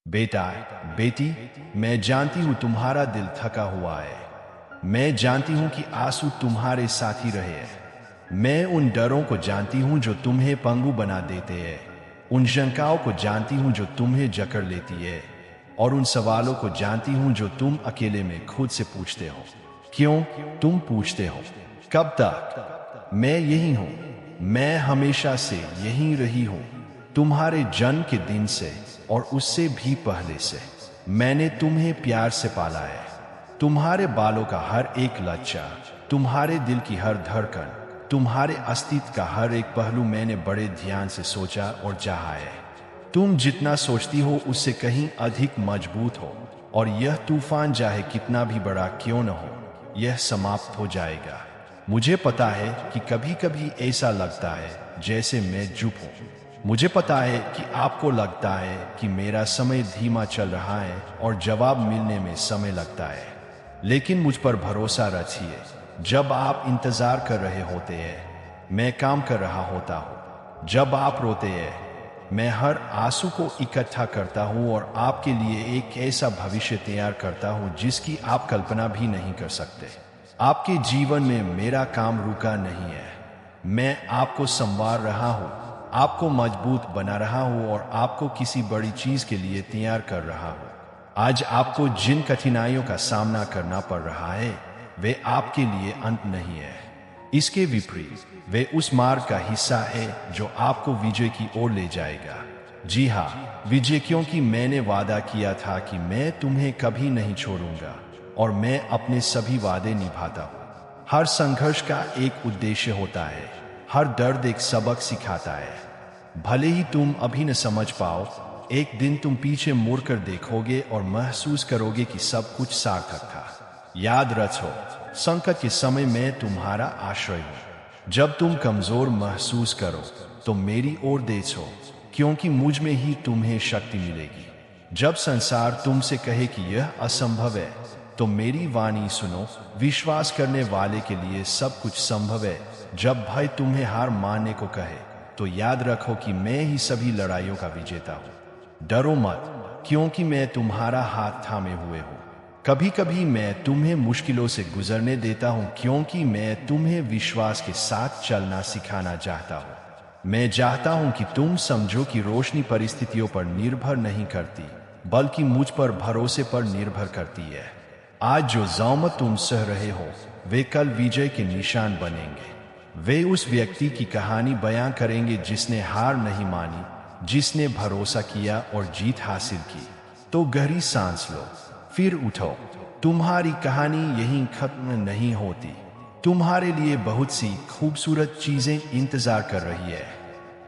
बेटा, बेटी, मैं जानती हूं तुम्हारा दिल थका हुआ है। मैं जानती हूं कि आंसू तुम्हारे साथी रहे हैं। मैं उन डरों को जानती हूं जो तुम्हें पंगु बना देते हैं। उन शंकाओं को जानती हूं जो तुम्हें जकड़ लेती है। और उन सवालों को जानती हूं जो तुम अकेले में खुद से पूछते हो। क्यों तुम पूछते हो? कब तक? मैं यही हूं। मैं हमेशा से यही रही हूं, तुम्हारे जन्म के दिन से और उससे भी पहले से। मैंने तुम्हें प्यार से पाला है। तुम्हारे बालों का हर एक लच्छा, तुम्हारे दिल की हर धड़कन, तुम्हारे अस्तित्व का हर एक पहलू मैंने बड़े ध्यान से सोचा और चाहा है। तुम जितना सोचती हो उससे कहीं अधिक मजबूत हो, और यह तूफान चाहे कितना भी बड़ा क्यों न हो, यह समाप्त हो जाएगा। मुझे पता है कि कभी कभी ऐसा लगता है जैसे मैं चुप हूं। मुझे पता है कि आपको लगता है कि मेरा समय धीमा चल रहा है और जवाब मिलने में समय लगता है। लेकिन मुझ पर भरोसा रखिए, जब आप इंतजार कर रहे होते हैं, मैं काम कर रहा होता हूँ। जब आप रोते हैं, मैं हर आंसू को इकट्ठा करता हूँ और आपके लिए एक ऐसा भविष्य तैयार करता हूँ जिसकी आप कल्पना भी नहीं कर सकते। आपके जीवन में मेरा काम रुका नहीं है। मैं आपको संवार रहा हूँ, आपको मजबूत बना रहा हूं और आपको किसी बड़ी चीज के लिए तैयार कर रहा हूं। आज आपको जिन कठिनाइयों का सामना करना पड़ रहा है, वे आपके लिए अंत नहीं है। इसके विपरीत वे उस मार्ग का हिस्सा है जो आपको विजय की ओर ले जाएगा। जी हाँ, विजय, क्योंकि मैंने वादा किया था कि मैं तुम्हें कभी नहीं छोड़ूंगा, और मैं अपने सभी वादे निभाता हूं। हर संघर्ष का एक उद्देश्य होता है, हर दर्द एक सबक सिखाता है। भले ही तुम अभी न समझ पाओ, एक दिन तुम पीछे मुड़कर देखोगे और महसूस करोगे कि सब कुछ सार्थक था। याद रखो, संकट के समय मैं तुम्हारा आश्रय हूं। जब तुम कमजोर महसूस करो तो मेरी ओर देखो, क्योंकि मुझ में ही तुम्हें शक्ति मिलेगी। जब संसार तुमसे कहे कि यह असंभव है, तो मेरी वाणी सुनो, विश्वास करने वाले के लिए सब कुछ संभव है। जब भय तुम्हें हार मानने को कहे, तो याद रखो कि मैं ही सभी लड़ाइयों का विजेता हूं। डरो मत, क्योंकि मैं तुम्हारा हाथ थामे हुए हूं। कभी कभी मैं तुम्हें मुश्किलों से गुजरने देता हूं, क्योंकि मैं तुम्हें विश्वास के साथ चलना सिखाना चाहता हूं। मैं चाहता हूं कि तुम समझो कि रोशनी परिस्थितियों पर निर्भर नहीं करती, बल्कि मुझ पर भरोसे पर निर्भर करती है। आज जो ज़हमत तुम सह रहे हो, वे कल विजय के निशान बनेंगे। वे उस व्यक्ति की कहानी बयां करेंगे जिसने हार नहीं मानी, जिसने भरोसा किया और जीत हासिल की। तो गहरी सांस लो, फिर उठो। तुम्हारी कहानी यहीं खत्म नहीं होती। तुम्हारे लिए बहुत सी खूबसूरत चीजें इंतजार कर रही है,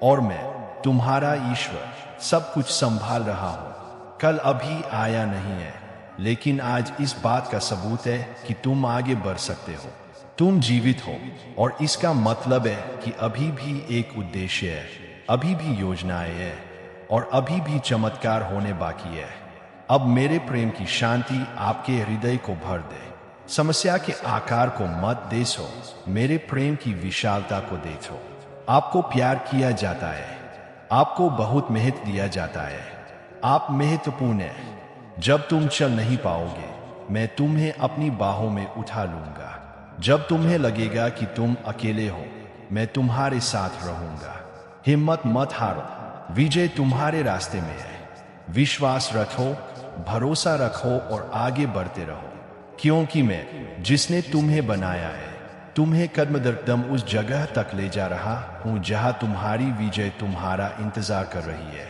और मैं, तुम्हारा ईश्वर, सब कुछ संभाल रहा हूं। कल अभी आया नहीं है, लेकिन आज इस बात का सबूत है कि तुम आगे बढ़ सकते हो। तुम जीवित हो, और इसका मतलब है कि अभी भी एक उद्देश्य है, अभी भी योजनाएं हैं, और अभी भी चमत्कार होने बाकी है। अब मेरे प्रेम की शांति आपके हृदय को भर दे। समस्या के आकार को मत देखो, मेरे प्रेम की विशालता को देखो। आपको प्यार किया जाता है, आपको बहुत महत्व दिया जाता है। आप महत्वपूर्ण हैं। जब तुम चल नहीं पाओगे, मैं तुम्हें अपनी बाहों में उठा लूंगा। जब तुम्हें लगेगा कि तुम अकेले हो, मैं तुम्हारे साथ रहूंगा। हिम्मत मत हारो, विजय तुम्हारे रास्ते में है। विश्वास रखो, भरोसा रखो और आगे बढ़ते रहो, क्योंकि मैं, जिसने तुम्हें बनाया है, तुम्हें कदम दर कदम उस जगह तक ले जा रहा हूं जहां तुम्हारी विजय तुम्हारा इंतजार कर रही है।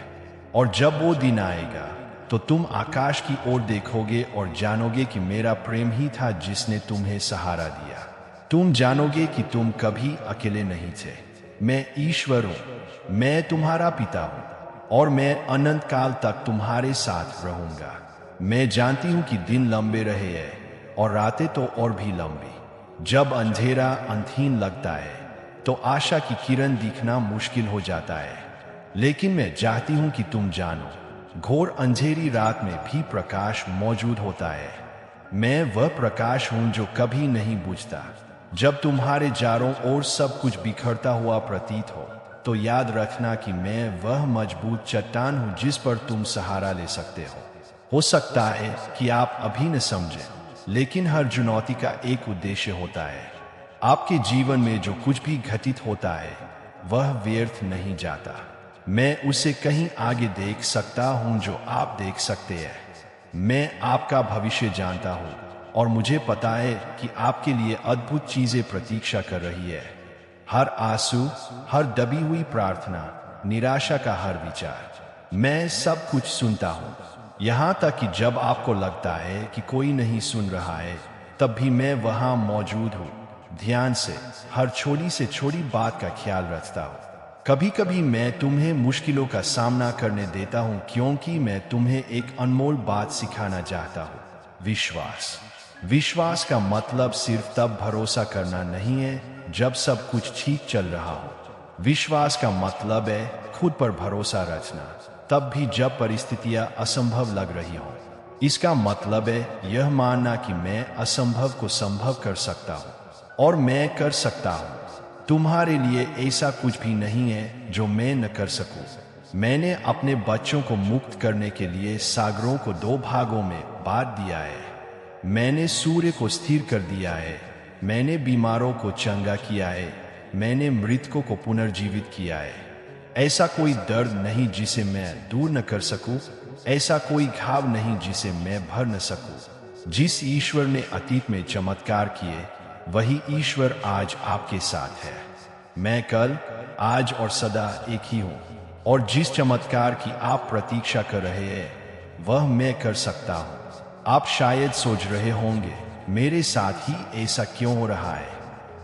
और जब वो दिन आएगा, तो तुम आकाश की ओर देखोगे और जानोगे कि मेरा प्रेम ही था जिसने तुम्हें सहारा दिया। तुम जानोगे कि तुम कभी अकेले नहीं थे। मैं ईश्वर हूं, मैं तुम्हारा पिता हूं, और मैं अनंत काल तक तुम्हारे साथ रहूंगा। मैं जानती हूं कि दिन लंबे रहे हैं और रातें तो और भी लंबी। जब अंधेरा अंतहीन लगता है, तो आशा की किरण दिखना मुश्किल हो जाता है। लेकिन मैं चाहती हूं कि तुम जानो, घोर अंधेरी रात में भी प्रकाश मौजूद होता है। मैं वह प्रकाश हूं जो कभी नहीं बुझता। जब तुम्हारे चारों ओर सब कुछ बिखरता हुआ प्रतीत हो, तो याद रखना कि मैं वह मजबूत चट्टान हूं जिस पर तुम सहारा ले सकते हो। हो सकता है कि आप अभी न समझें, लेकिन हर चुनौती का एक उद्देश्य होता है। आपके जीवन में जो कुछ भी घटित होता है वह व्यर्थ नहीं जाता। मैं उसे कहीं आगे देख सकता हूं जो आप देख सकते हैं। मैं आपका भविष्य जानता हूं और मुझे पता है कि आपके लिए अद्भुत चीजें प्रतीक्षा कर रही है। हर आंसू, हर दबी हुई प्रार्थना, निराशा का हर विचार, मैं सब कुछ सुनता हूं। यहां तक कि जब आपको लगता है कि कोई नहीं सुन रहा है, तब भी मैं वहां मौजूद हूं। ध्यान से हर छोटी से छोटी बात का ख्याल रखता हूं। कभी कभी मैं तुम्हें मुश्किलों का सामना करने देता हूं क्योंकि मैं तुम्हें एक अनमोल बात सिखाना चाहता हूं। विश्वास। विश्वास का मतलब सिर्फ तब भरोसा करना नहीं है जब सब कुछ ठीक चल रहा हो। विश्वास का मतलब है खुद पर भरोसा रखना तब भी जब परिस्थितियां असंभव लग रही हो। इसका मतलब है यह मानना कि मैं असंभव को संभव कर सकता हूं और मैं कर सकता हूं। तुम्हारे लिए ऐसा कुछ भी नहीं है जो मैं न कर सकूं। मैंने अपने बच्चों को मुक्त करने के लिए सागरों को 2 भागों में बांट दिया है। मैंने सूर्य को स्थिर कर दिया है। मैंने बीमारों को चंगा किया है। मैंने मृतकों को पुनर्जीवित किया है। ऐसा कोई दर्द नहीं जिसे मैं दूर न कर सकूं। ऐसा कोई घाव नहीं जिसे मैं भर न सकूं। जिस ईश्वर ने अतीत में चमत्कार किए, वही ईश्वर आज आपके साथ है। मैं कल, आज और सदा एक ही हूं और जिस चमत्कार की आप प्रतीक्षा कर रहे हैं, वह मैं कर सकता हूं। आप शायद सोच रहे होंगे, मेरे साथ ही ऐसा क्यों हो रहा है?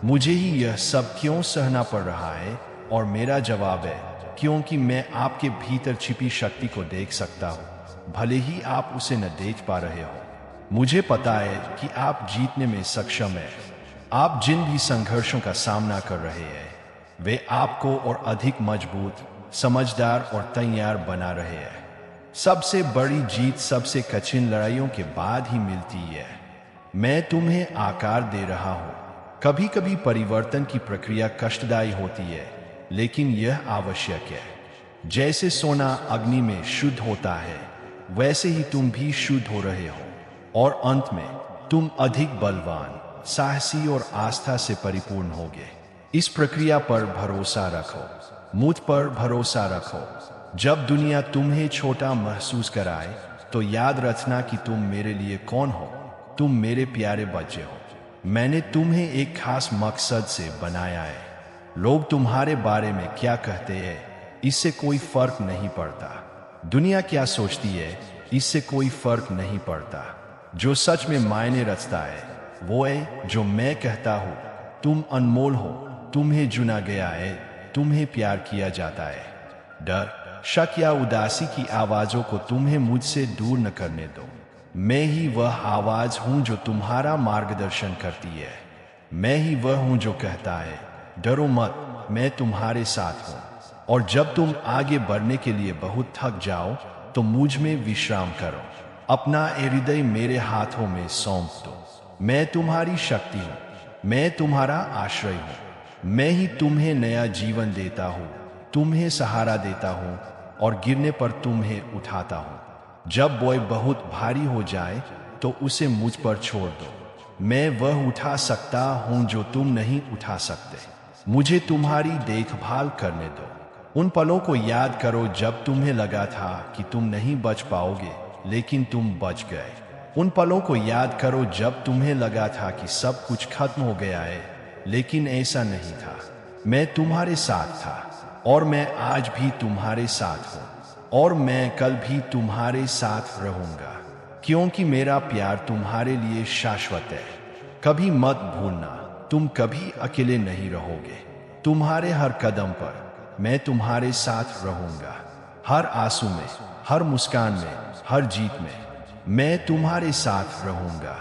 मुझे ही यह सब क्यों सहना पड़ रहा है? और मेरा जवाब है, क्योंकि मैं आपके भीतर छिपी शक्ति को देख सकता हूं, भले ही आप उसे न देख पा रहे हो। मुझे पता है कि आप जीतने में सक्षम हैं। आप जिन भी संघर्षों का सामना कर रहे हैं, वे आपको और अधिक मजबूत, समझदार और तैयार बना रहे हैं। सबसे बड़ी जीत सबसे कठिन लड़ाइयों के बाद ही मिलती है। मैं तुम्हें आकार दे रहा हूं। कभी कभी परिवर्तन की प्रक्रिया कष्टदायी होती है, लेकिन यह आवश्यक है। जैसे सोना अग्नि में शुद्ध होता है, वैसे ही तुम भी शुद्ध हो रहे हो और अंत में तुम अधिक बलवान, साहसी और आस्था से परिपूर्ण होगे। इस प्रक्रिया पर भरोसा रखो। मुझ पर भरोसा रखो। जब दुनिया तुम्हें छोटा महसूस कराए, तो याद रखना कि तुम मेरे लिए कौन हो। तुम मेरे प्यारे बच्चे हो। मैंने तुम्हें एक खास मकसद से बनाया है। लोग तुम्हारे बारे में क्या कहते हैं, इससे कोई फर्क नहीं पड़ता। दुनिया क्या सोचती है, इससे कोई फर्क नहीं पड़ता। जो सच में मायने रचता है, वो है जो मैं कहता हूं, तुम अनमोल हो, तुम्हें चुना गया है, तुम्हें प्यार किया जाता है। डर, शक या उदासी की आवाजों को तुम्हें मुझसे दूर न करने दो। मैं ही वह आवाज हूं जो तुम्हारा मार्गदर्शन करती है। मैं ही वह हूं जो कहता है, डरो मत, मैं तुम्हारे साथ हूं। और जब तुम आगे बढ़ने के लिए बहुत थक जाओ, तो मुझ में विश्राम करो। अपना हृदय मेरे हाथों में सौंप दो। मैं तुम्हारी शक्ति हूं। मैं तुम्हारा आश्रय हूं। मैं ही तुम्हें नया जीवन देता हूं, तुम्हें सहारा देता हूं और गिरने पर तुम्हें उठाता हूं। जब बोझ बहुत भारी हो जाए, तो उसे मुझ पर छोड़ दो। मैं वह उठा सकता हूं जो तुम नहीं उठा सकते। मुझे तुम्हारी देखभाल करने दो। उन पलों को याद करो जब तुम्हें लगा था कि तुम नहीं बच पाओगे, लेकिन तुम बच गए। उन पलों को याद करो जब तुम्हें लगा था कि सब कुछ खत्म हो गया है, लेकिन ऐसा नहीं था। मैं तुम्हारे साथ था और मैं आज भी तुम्हारे साथ हूं और मैं कल भी तुम्हारे साथ रहूंगा, क्योंकि मेरा प्यार तुम्हारे लिए शाश्वत है। कभी मत भूलना, तुम कभी अकेले नहीं रहोगे। तुम्हारे हर कदम पर मैं तुम्हारे साथ रहूंगा। हर आंसू में, हर मुस्कान में, हर जीत में मैं तुम्हारे साथ रहूंगा।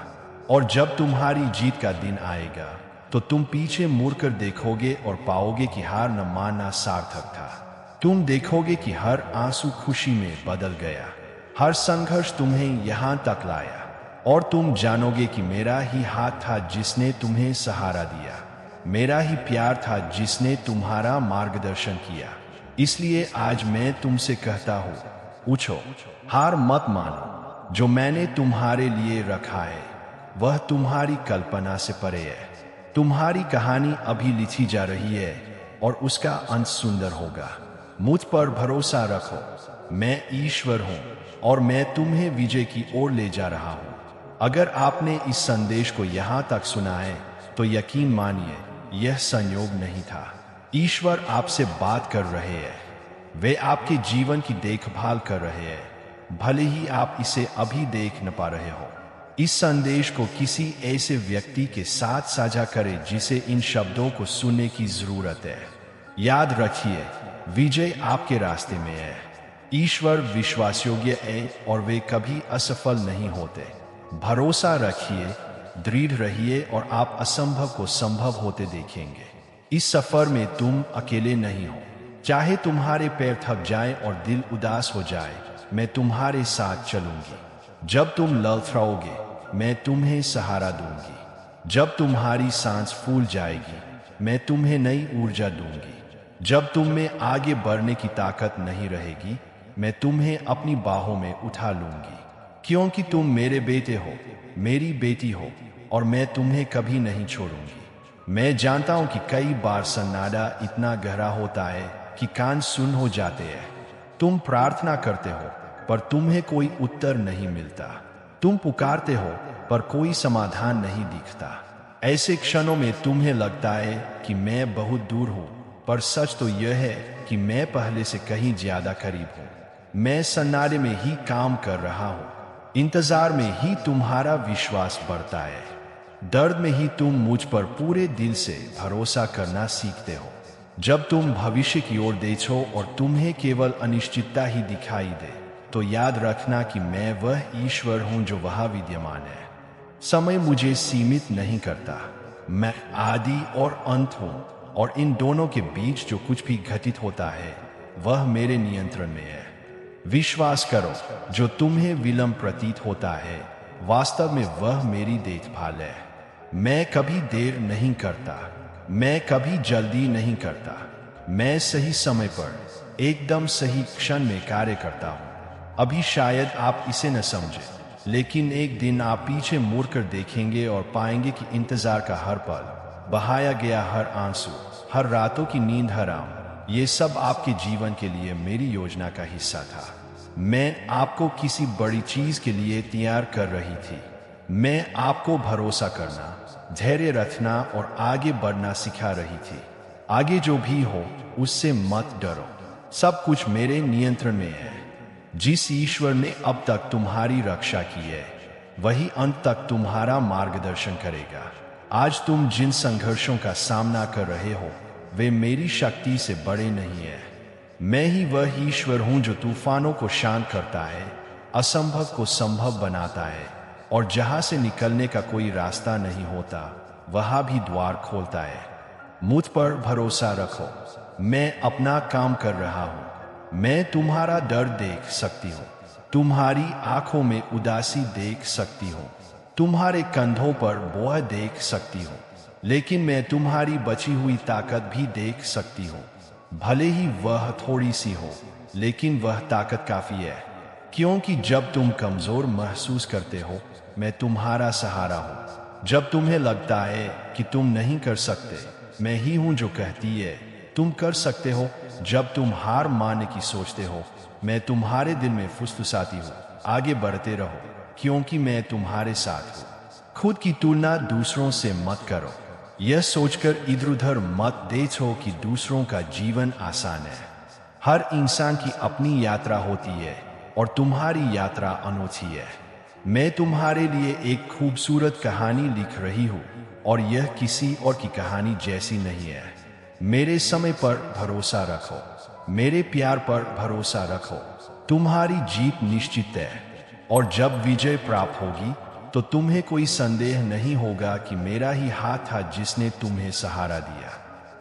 और जब तुम्हारी जीत का दिन आएगा, तो तुम पीछे मुड़कर देखोगे और पाओगे कि हार न मानना सार्थक था। तुम देखोगे कि हर आंसू खुशी में बदल गया, हर संघर्ष तुम्हें यहां तक लाया, और तुम जानोगे कि मेरा ही हाथ था जिसने तुम्हें सहारा दिया। मेरा ही प्यार था जिसने तुम्हारा मार्गदर्शन किया। इसलिए आज मैं तुमसे कहता हूँ, उठो, हार मत मानो। जो मैंने तुम्हारे लिए रखा है वह तुम्हारी कल्पना से परे है। तुम्हारी कहानी अभी लिखी जा रही है और उसका अंत सुंदर होगा। मुझ पर भरोसा रखो, मैं ईश्वर हूँ और मैं तुम्हें विजय की ओर ले जा रहा हूँ। अगर आपने इस संदेश को यहाँ तक सुना है तो यकीन मानिए, यह संयोग नहीं था। ईश्वर आपसे बात कर रहे हैं। वे आपके जीवन की देखभाल कर रहे हैं, भले ही आप इसे अभी देख न पा रहे हो। इस संदेश को किसी ऐसे व्यक्ति के साथ साझा करें जिसे इन शब्दों को सुनने की जरूरत है। याद रखिए, विजय आपके रास्ते में है। ईश्वर विश्वासयोग्य है और वे कभी असफल नहीं होते। भरोसा रखिए, दृढ़ रहिए और आप असंभव को संभव होते देखेंगे। इस सफर में तुम अकेले नहीं हो। चाहे तुम्हारे पैर थक जाएं और दिल उदास हो जाए, मैं तुम्हारे साथ चलूंगी। जब तुम लड़खड़ाओगे, मैं तुम्हें सहारा दूंगी। जब तुम्हारी सांस फूल जाएगी, मैं तुम्हें नई ऊर्जा दूंगी। जब तुम में आगे बढ़ने की ताकत नहीं रहेगी, मैं तुम्हें अपनी बाहों में उठा लूंगी। क्योंकि तुम मेरे बेटे हो, मेरी बेटी हो और मैं तुम्हें कभी नहीं छोड़ूंगी। मैं जानता हूं कि कई बार सन्नाटा इतना गहरा होता है कि कान सुन्न हो जाते हैं। तुम प्रार्थना करते हो पर तुम्हें कोई उत्तर नहीं मिलता। तुम पुकारते हो पर कोई समाधान नहीं दिखता। ऐसे क्षणों में तुम्हें लगता है कि मैं बहुत दूर हूं, पर सच तो यह है कि मैं पहले से कहीं ज्यादा करीब हूं। मैं सन्नाटे में ही काम कर रहा हूं। इंतजार में ही तुम्हारा विश्वास बढ़ता है। दर्द में ही तुम मुझ पर पूरे दिल से भरोसा करना सीखते हो। जब तुम भविष्य की ओर देखो और तुम्हें केवल अनिश्चितता ही दिखाई दे, तो याद रखना कि मैं वह ईश्वर हूं जो वहां विद्यमान है। समय मुझे सीमित नहीं करता। मैं आदि और अंत हूं और इन दोनों के बीच जो कुछ भी घटित होता है वह मेरे नियंत्रण में है। विश्वास करो, जो तुम्हें विलंब प्रतीत होता है वास्तव में वह मेरी देखभाल है। मैं कभी देर नहीं करता, मैं कभी जल्दी नहीं करता। मैं सही समय पर एकदम सही क्षण में कार्य करता हूं। अभी शायद आप इसे न समझे, लेकिन एक दिन आप पीछे मुड़कर देखेंगे और पाएंगे कि इंतजार का हर पल, बहाया गया हर आंसू, हर रातों की नींद हराम, ये सब आपके जीवन के लिए मेरी योजना का हिस्सा था। मैं आपको किसी बड़ी चीज के लिए तैयार कर रही थी। मैं आपको भरोसा करना, धैर्य रखना और आगे बढ़ना सिखा रही थी। आगे जो भी हो उससे मत डरो, सब कुछ मेरे नियंत्रण में है। जिस ईश्वर ने अब तक तुम्हारी रक्षा की है वही अंत तक तुम्हारा मार्गदर्शन करेगा। आज तुम जिन संघर्षों का सामना कर रहे हो वे मेरी शक्ति से बड़े नहीं है। मैं ही वह ईश्वर हूं जो तूफानों को शांत करता है, असंभव को संभव बनाता है और जहां से निकलने का कोई रास्ता नहीं होता वहां भी द्वार खोलता है। मुझ पर भरोसा रखो, मैं अपना काम कर रहा हूं। मैं तुम्हारा दर्द देख सकती हूँ, तुम्हारी आंखों में उदासी देख सकती हूँ, तुम्हारे कंधों पर बोझ देख सकती हूँ, लेकिन मैं तुम्हारी बची हुई ताकत भी देख सकती हूँ। भले ही वह थोड़ी सी हो, लेकिन वह ताकत काफी है। क्योंकि जब तुम कमजोर महसूस करते हो, मैं तुम्हारा सहारा हूँ। जब तुम्हें लगता है कि तुम नहीं कर सकते, मैं ही हूँ जो कहती है तुम कर सकते हो। जब तुम हार मानने की सोचते हो, मैं तुम्हारे दिल में फुसफुसाती हूँ, आगे बढ़ते रहो क्योंकि मैं तुम्हारे साथ हूँ। खुद की तुलना दूसरों से मत करो। यह सोचकर इधर उधर मत देखो कि दूसरों का जीवन आसान है। हर इंसान की अपनी यात्रा होती है और तुम्हारी यात्रा अनोखी है। मैं तुम्हारे लिए एक खूबसूरत कहानी लिख रही हूँ और यह किसी और की कहानी जैसी नहीं है। मेरे समय पर भरोसा रखो, मेरे प्यार पर भरोसा रखो। तुम्हारी जीत निश्चित है और जब विजय प्राप्त होगी तो तुम्हें कोई संदेह नहीं होगा कि मेरा ही हाथ था जिसने तुम्हें सहारा दिया।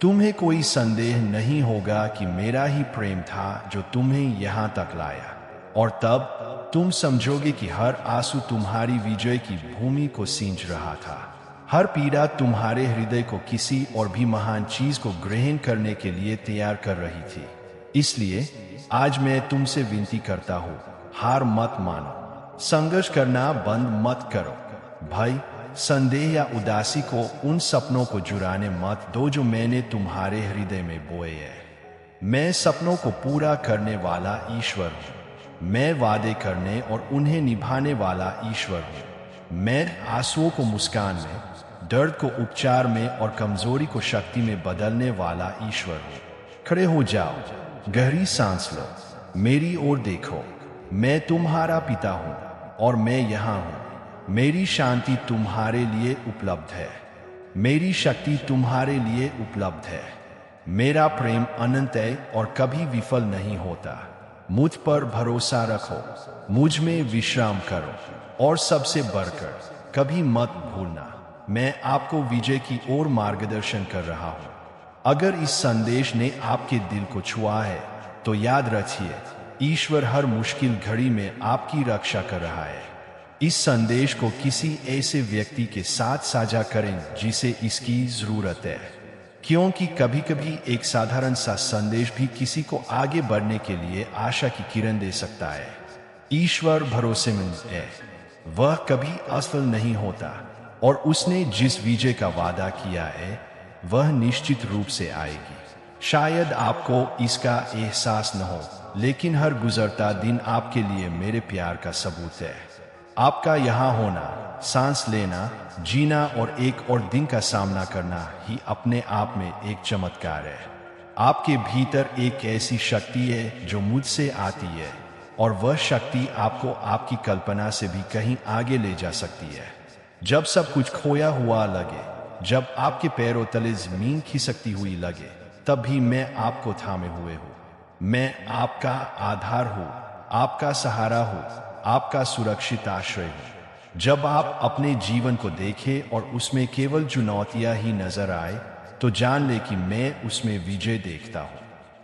तुम्हें कोई संदेह नहीं होगा कि मेरा ही प्रेम था जो तुम्हें यहाँ तक लाया। और तब तुम समझोगे कि हर आंसू तुम्हारी विजय की भूमि को सींच रहा था। हर पीड़ा तुम्हारे हृदय को किसी और भी महान चीज को ग्रहण करने के लिए तैयार कर रही थी। इसलिए आज मैं तुमसे विनती करता हूं, हार मत मानो, संघर्ष करना बंद मत करो। भय, संदेह या उदासी को, उन सपनों को जुराने मत दो जो मैंने तुम्हारे हृदय में बोए हैं। मैं सपनों को पूरा करने वाला ईश्वर हूं। मैं वादे करने और उन्हें निभाने वाला ईश्वर हूं। मैं आंसुओं को मुस्कान में, दर्द को उपचार में और कमजोरी को शक्ति में बदलने वाला ईश्वर हूं। खड़े हो जाओ, गहरी सांस लो, मेरी ओर देखो। मैं तुम्हारा पिता हूं और मैं यहां हूं। मेरी शांति तुम्हारे लिए उपलब्ध है। मेरी शक्ति तुम्हारे लिए उपलब्ध है। मेरा प्रेम अनंत है और कभी विफल नहीं होता। मुझ पर भरोसा रखो, मुझ में विश्राम करो और सबसे बढ़कर कभी मत भूलना, मैं आपको विजय की ओर मार्गदर्शन कर रहा हूं। अगर इस संदेश ने आपके दिल को छुआ है तो याद रखिए, ईश्वर हर मुश्किल घड़ी में आपकी रक्षा कर रहा है। इस संदेश को किसी ऐसे व्यक्ति के साथ साझा करें जिसे इसकी जरूरत है, क्योंकि कभी कभी एक साधारण सा संदेश भी किसी को आगे बढ़ने के लिए आशा की किरण दे सकता है। ईश्वर भरोसेमंद है, वह कभी असफल नहीं होता और उसने जिस विजय का वादा किया है वह निश्चित रूप से आएगी। शायद आपको इसका एहसास न हो, लेकिन हर गुजरता दिन आपके लिए मेरे प्यार का सबूत है। आपका यहाँ होना, सांस लेना, जीना और एक और दिन का सामना करना ही अपने आप में एक चमत्कार है। आपके भीतर एक ऐसी शक्ति है जो मुझसे आती है और वह शक्ति आपको आपकी कल्पना से भी कहीं आगे ले जा सकती है। जब सब कुछ खोया हुआ लगे, जब आपके पैरों तले जमीन खिसकती हुई लगे, तब भी मैं आपको थामे हुए हूँ। मैं आपका आधार हूँ, आपका सहारा हूँ, आपका सुरक्षित आश्रय हूँ। जब आप अपने जीवन को देखें और उसमें केवल चुनौतियां ही नजर आए, तो जान ले कि मैं उसमें विजय देखता हूँ।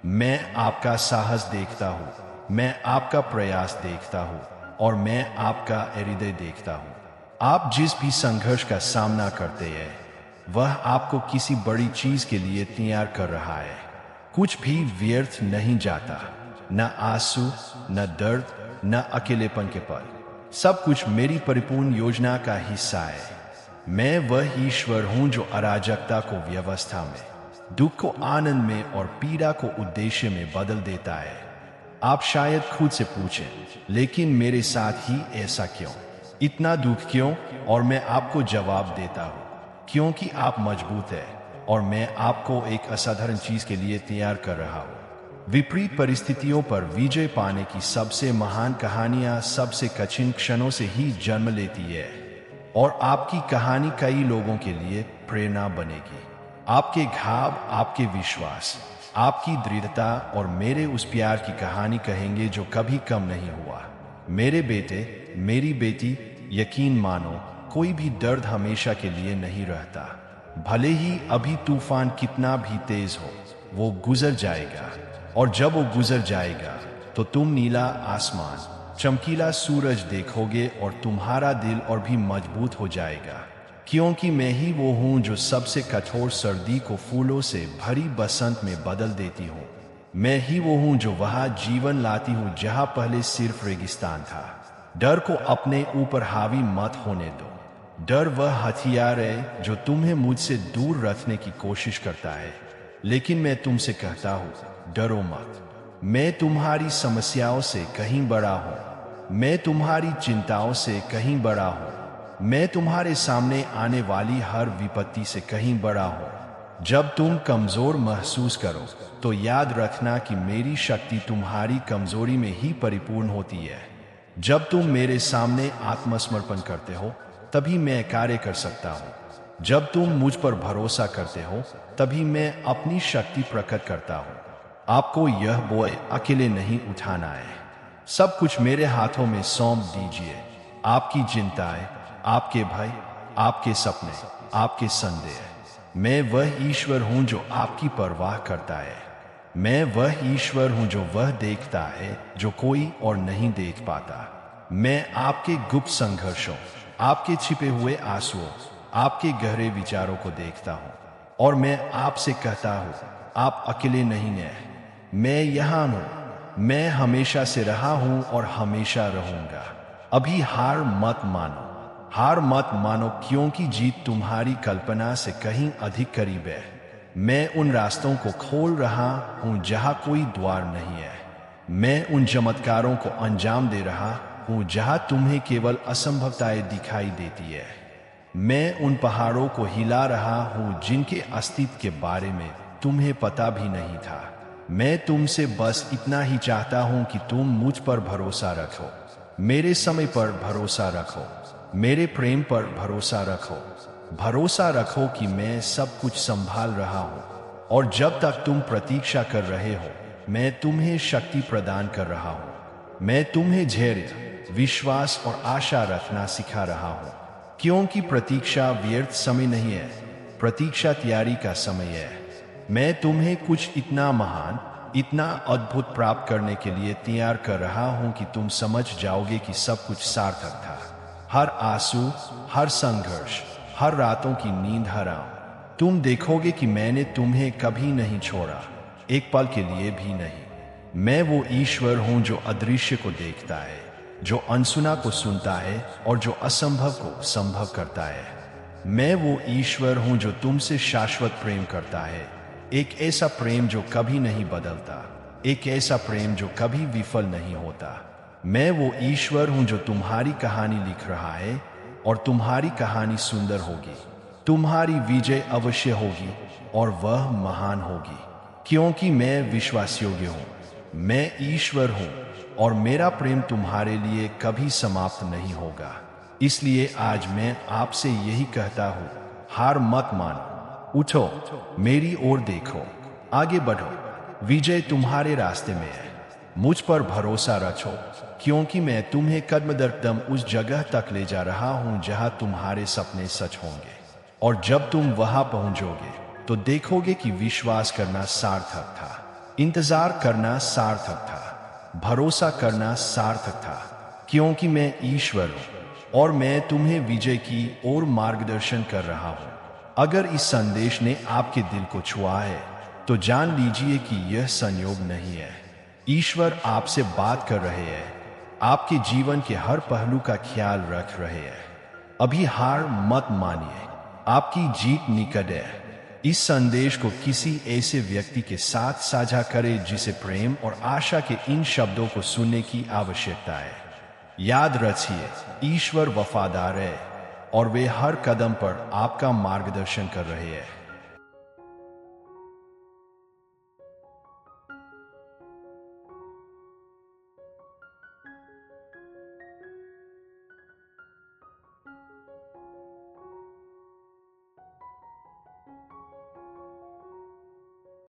मैं आपका साहस देखता हूँ, मैं आपका प्रयास देखता हूँ और मैं आपका हृदय देखता हूँ। आप जिस भी संघर्ष का सामना करते हैं, वह आपको किसी बड़ी चीज के लिए तैयार कर रहा है। कुछ भी व्यर्थ नहीं जाता, न आंसू, न दर्द, न अकेलेपन के पल। सब कुछ मेरी परिपूर्ण योजना का हिस्सा है। मैं वह ईश्वर हूं जो अराजकता को व्यवस्था में, दुख को आनंद में और पीड़ा को उद्देश्य में बदल देता है। आप शायद खुद से पूछें, लेकिन मेरे साथ ही ऐसा क्यों? इतना दुख क्यों? और मैं आपको जवाब देता हूं, क्योंकि आप मजबूत हैं और मैं आपको एक असाधारण चीज के लिए तैयार कर रहा हूं। विपरीत परिस्थितियों पर विजय पाने की सबसे महान कहानियां सबसे कठिन क्षणों से ही जन्म लेती है, और आपकी कहानी कई लोगों के लिए प्रेरणा बनेगी। आपके घाव, आपके विश्वास, आपकी दृढ़ता और मेरे उस प्यार की कहानी कहेंगे जो कभी कम नहीं हुआ। मेरे बेटे, मेरी बेटी, यकीन मानो, कोई भी दर्द हमेशा के लिए नहीं रहता। भले ही अभी तूफान कितना भी तेज हो, वो गुजर जाएगा, और जब वो गुजर जाएगा तो तुम नीला आसमान, चमकीला सूरज देखोगे और तुम्हारा दिल और भी मजबूत हो जाएगा, क्योंकि मैं ही वो हूं जो सबसे कठोर सर्दी को फूलों से भरी बसंत में बदल देती हूँ। मैं ही वो हूं जो वहां जीवन लाती हूं जहां पहले सिर्फ रेगिस्तान था। डर को अपने ऊपर हावी मत होने दो। डर वह हथियार है जो तुम्हें मुझसे दूर रखने की कोशिश करता है, लेकिन मैं तुमसे कहता हूं, डरो मत। मैं तुम्हारी समस्याओं से कहीं बड़ा हूं। मैं तुम्हारी चिंताओं से कहीं बड़ा हूं। मैं तुम्हारे सामने आने वाली हर विपत्ति से कहीं बड़ा हूं। जब तुम कमजोर महसूस करो तो याद रखना कि मेरी शक्ति तुम्हारी कमजोरी में ही परिपूर्ण होती है। जब तुम मेरे सामने आत्मसमर्पण करते हो, तभी मैं कार्य कर सकता हूं। जब तुम मुझ पर भरोसा करते हो, तभी मैं अपनी शक्ति प्रकट करता हूं। आपको यह बोझ अकेले नहीं उठाना है। सब कुछ मेरे हाथों में सौंप दीजिए। आपकी चिंताएं, आपके भय, आपके सपने, आपके संदेह। मैं वह ईश्वर हूं जो आपकी परवाह करता है। मैं वह ईश्वर हूं जो वह देखता है जो कोई और नहीं देख पाता। मैं आपके गुप्त संघर्षों, आपके छिपे हुए आंसुओं, आपके गहरे विचारों को देखता हूँ और मैं आपसे कहता हूँ, आप अकेले नहीं हैं। मैं यहाँ हूँ। मैं हमेशा से रहा हूँ और हमेशा रहूँगा। अभी हार मत मानो। हार मत मानो, क्योंकि जीत तुम्हारी कल्पना से कहीं अधिक करीब है। मैं उन रास्तों को खोल रहा हूँ जहाँ कोई द्वार नहीं है। मैं उन चमत्कारों को अंजाम दे रहा हूँ जहाँ तुम्हें केवल असंभवताएं दिखाई देती है। मैं उन पहाड़ों को हिला रहा हूँ जिनके अस्तित्व के बारे में तुम्हें पता भी नहीं था। मैं तुमसे बस इतना ही चाहता हूँ कि तुम मुझ पर भरोसा रखो, मेरे समय पर भरोसा रखो, मेरे प्रेम पर भरोसा रखो। भरोसा रखो कि मैं सब कुछ संभाल रहा हूँ, और जब तक तुम प्रतीक्षा कर रहे हो मैं तुम्हें शक्ति प्रदान कर रहा हूँ। मैं तुम्हें धैर्य, विश्वास और आशा रखना सिखा रहा हूँ, क्योंकि प्रतीक्षा व्यर्थ समय नहीं है, प्रतीक्षा तैयारी का समय है। मैं तुम्हें कुछ इतना महान, इतना अद्भुत प्राप्त करने के लिए तैयार कर रहा हूँ कि तुम समझ जाओगे कि सब कुछ सार्थक था। हर आंसू, हर संघर्ष, हर रातों की नींद हराम, तुम देखोगे कि मैंने तुम्हें कभी नहीं छोड़ा, एक पल के लिए भी नहीं। मैं वो ईश्वर हूं जो अदृश्य को देखता है, जो अनसुना को सुनता है और जो असंभव को संभव करता है। मैं वो ईश्वर हूं जो तुमसे शाश्वत प्रेम करता है, एक ऐसा प्रेम जो कभी नहीं बदलता, एक ऐसा प्रेम जो कभी विफल नहीं होता। मैं वो ईश्वर हूं जो तुम्हारी कहानी लिख रहा है, और तुम्हारी कहानी सुंदर होगी, तुम्हारी विजय अवश्य होगी और वह महान होगी, क्योंकि मैं विश्वासयोग्य हूं। मैं ईश्वर हूं और मेरा प्रेम तुम्हारे लिए कभी समाप्त नहीं होगा। इसलिए आज मैं आपसे यही कहता हूं, हार मत मानो, उठो, मेरी ओर देखो, आगे बढ़ो, विजय तुम्हारे रास्ते में है। मुझ पर भरोसा रखो, क्योंकि मैं तुम्हें कदम दर कदम उस जगह तक ले जा रहा हूं जहां तुम्हारे सपने सच होंगे। और जब तुम वहां पहुंचोगे तो देखोगे कि विश्वास करना सार्थक था, इंतजार करना सार्थक था, भरोसा करना सार्थक था, क्योंकि मैं ईश्वर हूं और मैं तुम्हें विजय की ओर मार्गदर्शन कर रहा हूं। अगर इस संदेश ने आपके दिल को छुआ है तो जान लीजिए कि यह संयोग नहीं है। ईश्वर आपसे बात कर रहे हैं, आपके जीवन के हर पहलू का ख्याल रख रहे हैं। अभी हार मत मानिए, आपकी जीत निकट है। इस संदेश को किसी ऐसे व्यक्ति के साथ साझा करें जिसे प्रेम और आशा के इन शब्दों को सुनने की आवश्यकता है। याद रखिए, ईश्वर वफादार है और वे हर कदम पर आपका मार्गदर्शन कर रहे हैं।